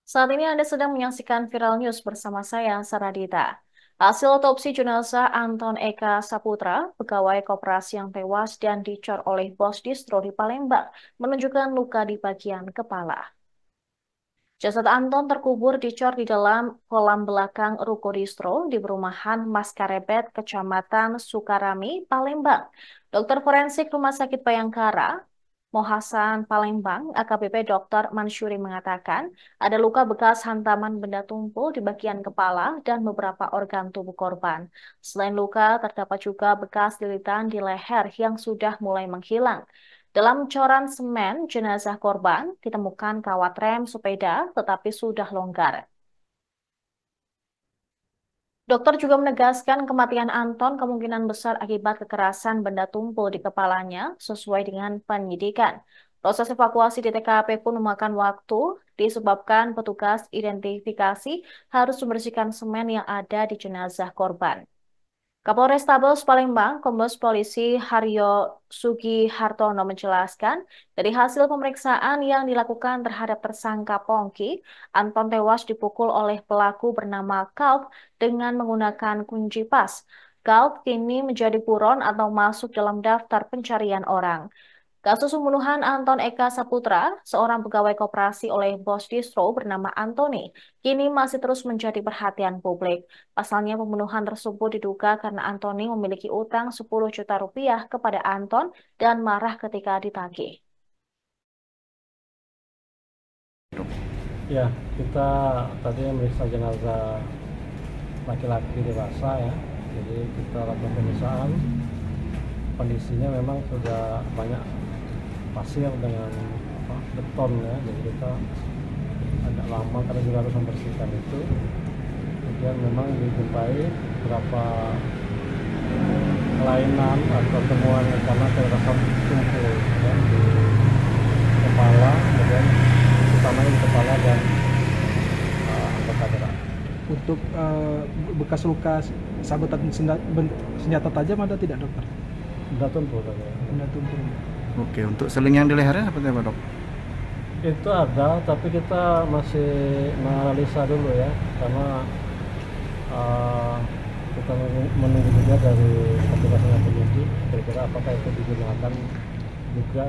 Saat ini Anda sedang menyaksikan Viral News bersama saya, Saradita. Hasil otopsi jenazah Anton Eka Saputra, pegawai koperasi yang tewas dan dicor oleh bos distro di Palembang, menunjukkan luka di bagian kepala. Jasad Anton terkubur dicor di dalam kolam belakang ruko distro di perumahan Maskarebet, Kecamatan Sukarami, Palembang. Dokter forensik Rumah Sakit Bayangkara, Mohasan Palembang, AKBP Dr. Mansyuri mengatakan ada luka bekas hantaman benda tumpul di bagian kepala dan beberapa organ tubuh korban. Selain luka, terdapat juga bekas lilitan di leher yang sudah mulai menghilang. Dalam coran semen jenazah korban ditemukan kawat rem sepeda tetapi sudah longgar. Dokter juga menegaskan kematian Anton kemungkinan besar akibat kekerasan benda tumpul di kepalanya sesuai dengan penyidikan. Proses evakuasi di TKP pun memakan waktu disebabkan petugas identifikasi harus membersihkan semen yang ada di jenazah korban. Kapolrestabes Palembang, Kombes Polisi Haryo Sugihartono menjelaskan, dari hasil pemeriksaan yang dilakukan terhadap tersangka Pongki, Anton tewas dipukul oleh pelaku bernama Kalb dengan menggunakan kunci pas. Kalb kini menjadi buron atau masuk dalam daftar pencarian orang. Kasus pembunuhan Anton Eka Saputra, seorang pegawai koperasi oleh bos distro bernama Antoni, kini masih terus menjadi perhatian publik. Pasalnya pembunuhan tersebut diduga karena Antoni memiliki utang 10 juta rupiah kepada Anton dan marah ketika ditagih. Ya, kita tadi memeriksa jenazah laki-laki dewasa ya. Jadi kita lakukan pemeriksaan. Kondisinya memang sudah banyak pasir dengan beton ya. Jadi kita agak lama karena juga harus membersihkan itu. Kemudian memang dijumpai beberapa kelainan atau temuan karena kekerasan tumpul ya, di kepala, kemudian utamanya di kepala dan anggota gerak. Untuk bekas luka sabetan senjata tajam ada tidak, dokter? Benda tumpul tadi. Benda tumpul. Oke, untuk seling yang di lehernya seperti apa, dok? Itu ada, tapi kita masih menganalisa dulu ya, karena kita menunggu juga dari petugas yang penyidik kira-kira apakah itu digunakan juga.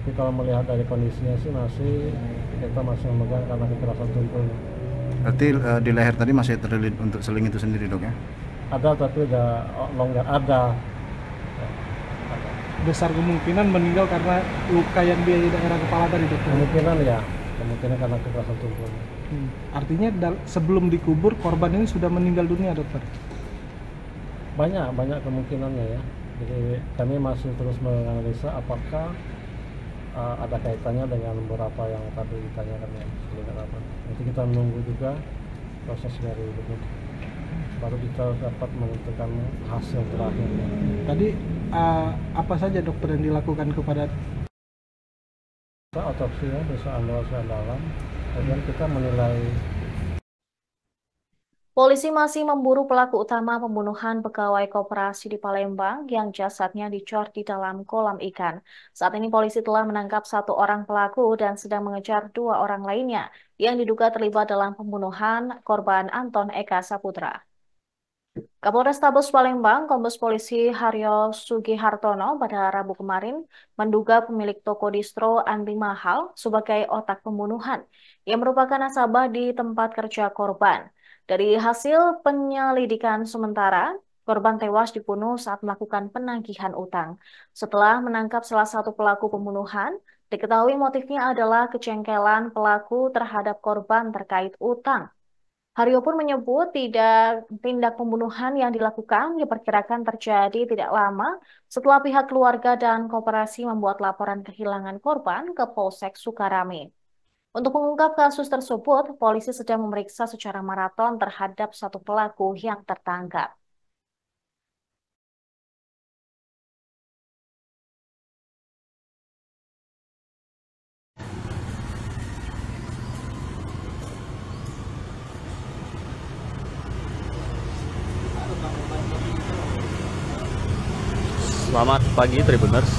Tapi kalau melihat dari kondisinya sih kita masih memegang karena kekerasan tumpul. Berarti di leher tadi masih terlilit untuk seling itu sendiri, dok ya? Ada, tapi udah longgar. Ada. Besar kemungkinan meninggal karena luka yang di daerah kepala tadi, dokter. Kemungkinan karena kekerasan tumpul. Artinya sebelum dikubur korban ini sudah meninggal dunia, dokter? Banyak kemungkinannya ya. Jadi kami masih terus menganalisa apakah ada kaitannya dengan beberapa yang tadi ditanyakan ya, apa. Nanti kita menunggu juga proses dari penyidik, baru kita dapat menentukan hasil terakhir. Tadi apa saja, dokter, yang dilakukan kepada otopsi ya, besok dalam, kemudian kita menilai. Polisi masih memburu pelaku utama pembunuhan pegawai koperasi di Palembang yang jasadnya dicor di dalam kolam ikan. Saat ini polisi telah menangkap 1 orang pelaku dan sedang mengejar 2 orang lainnya yang diduga terlibat dalam pembunuhan korban Anton Eka Saputra. Kapolrestabes Palembang, Kombes Polisi Haryo Sugihartono pada Rabu kemarin menduga pemilik toko distro Anti Mahal sebagai otak pembunuhan yang merupakan nasabah di tempat kerja korban. Dari hasil penyelidikan sementara, korban tewas dibunuh saat melakukan penagihan utang. Setelah menangkap salah satu pelaku pembunuhan, diketahui motifnya adalah kejengkelan pelaku terhadap korban terkait utang. Haryo pun menyebut tindak pembunuhan yang dilakukan diperkirakan terjadi tidak lama setelah pihak keluarga dan koperasi membuat laporan kehilangan korban ke Polsek Sukarame. Untuk mengungkap kasus tersebut, polisi sedang memeriksa secara maraton terhadap 1 pelaku yang tertangkap. Selamat pagi Tribuners.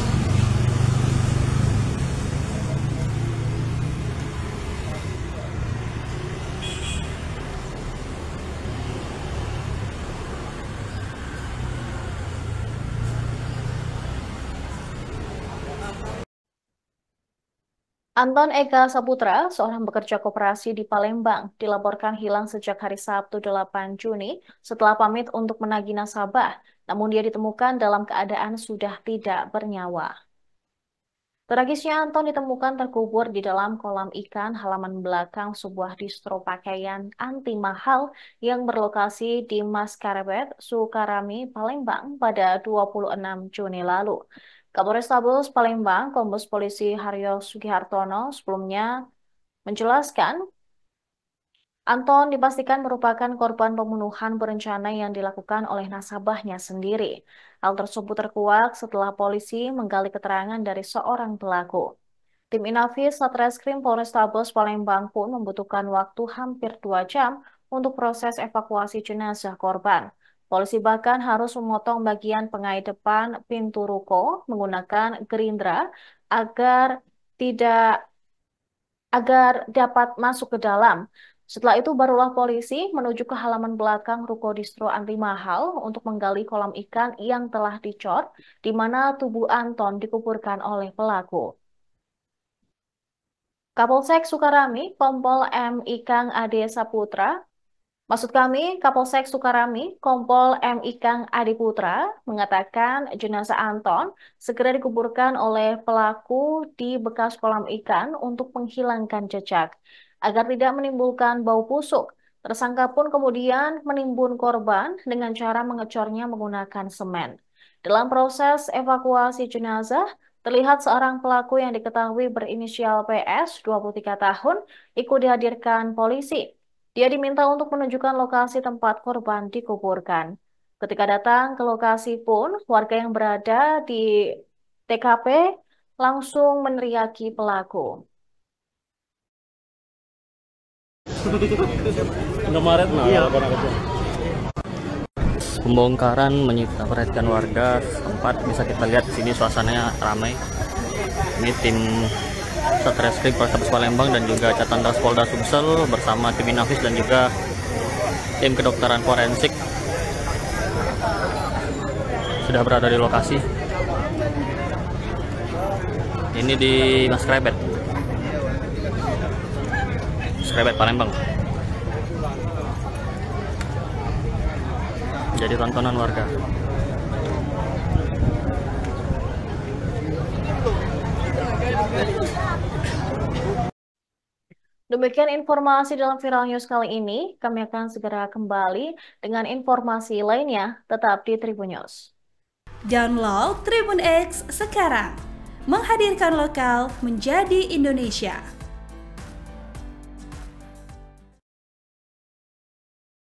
Anton Eka Saputra, seorang pekerja koperasi di Palembang, dilaporkan hilang sejak hari Sabtu 8 Juni setelah pamit untuk menagih nasabah, namun dia ditemukan dalam keadaan sudah tidak bernyawa. Tragisnya Anton ditemukan terkubur di dalam kolam ikan halaman belakang sebuah distro pakaian anti mahal yang berlokasi di Maskarebet, Sukarami, Palembang pada 26 Juni lalu. Kapolrestabes Palembang, Kombes Polisi Haryo Sugihartono sebelumnya menjelaskan Anton dipastikan merupakan korban pembunuhan berencana yang dilakukan oleh nasabahnya sendiri. Hal tersebut terkuak setelah polisi menggali keterangan dari seorang pelaku. Tim Inafis Satreskrim Polrestabes Palembang pun membutuhkan waktu hampir 2 jam untuk proses evakuasi jenazah korban. Polisi bahkan harus memotong bagian pengait depan pintu ruko menggunakan gerindra agar tidak agar dapat masuk ke dalam. Setelah itu barulah polisi menuju ke halaman belakang ruko distro anti mahal untuk menggali kolam ikan yang telah dicor, di mana tubuh Anton dikuburkan oleh pelaku. Kapolsek Sukarami, Kompol M. Ikang Ade Saputra, Kapolsek Sukarami, Kompol M. Ikang Adi Putra, mengatakan jenazah Anton segera dikuburkan oleh pelaku di bekas kolam ikan untuk menghilangkan jejak. Agar tidak menimbulkan bau busuk, tersangka pun kemudian menimbun korban dengan cara mengecornya menggunakan semen. Dalam proses evakuasi jenazah, terlihat seorang pelaku yang diketahui berinisial PS, 23 tahun, ikut dihadirkan polisi. Dia diminta untuk menunjukkan lokasi tempat korban dikuburkan. Ketika datang ke lokasi pun, warga yang berada di TKP langsung meneriaki pelaku. Pembongkaran menyita perhatian warga setempat. Bisa kita lihat di sini suasananya ramai. Ini tim Satreskrim Polrestabes Palembang dan juga Catandas Polda Sumsel bersama tim Inafis dan juga tim kedokteran forensik sudah berada di lokasi. Ini di Maskarebet Palembang. Jadi tontonan warga. Demikian informasi dalam Viral News kali ini. Kami akan segera kembali dengan informasi lainnya. Tetap di Tribun News. Download Tribun X sekarang. Menghadirkan lokal menjadi Indonesia.